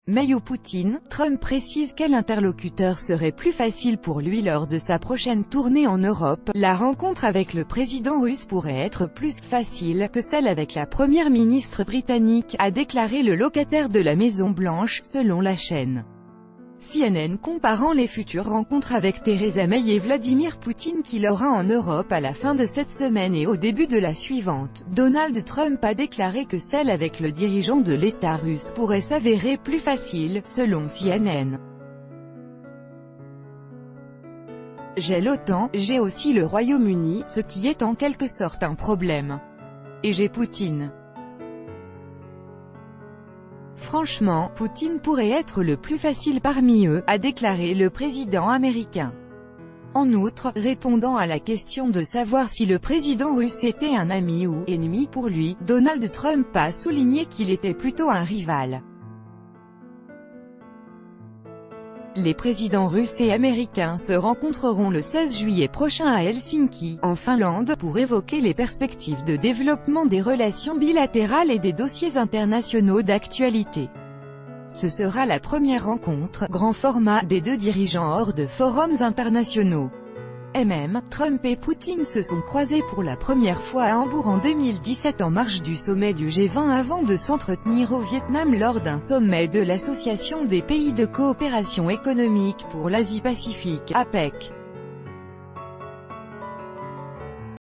May ou Poutine, Trump précise quel interlocuteur serait plus facile pour lui lors de sa prochaine tournée en Europe. La rencontre avec le président russe pourrait être plus facile que celle avec la première ministre britannique, a déclaré le locataire de la Maison-Blanche, selon la chaîne CNN, comparant les futures rencontres avec Theresa May et Vladimir Poutine qu'il aura en Europe à la fin de cette semaine et au début de la suivante. Donald Trump a déclaré que celle avec le dirigeant de l'État russe pourrait s'avérer plus facile, selon CNN. J'ai l'OTAN, j'ai aussi le Royaume-Uni, ce qui est en quelque sorte un problème. Et j'ai Poutine. Franchement, Poutine pourrait être le plus facile parmi eux, a déclaré le président américain. En outre, répondant à la question de savoir si le président russe était un ami ou ennemi pour lui, Donald Trump a souligné qu'il était plutôt un rival. Les présidents russes et américains se rencontreront le 16 juillet prochain à Helsinki, en Finlande, pour évoquer les perspectives de développement des relations bilatérales et des dossiers internationaux d'actualité. Ce sera la première rencontre, grand format, des deux dirigeants hors de forums internationaux. Trump et Poutine se sont croisés pour la première fois à Hambourg en 2017 en marge du sommet du G20 avant de s'entretenir au Vietnam lors d'un sommet de l'Association des pays de coopération économique pour l'Asie-Pacifique, APEC.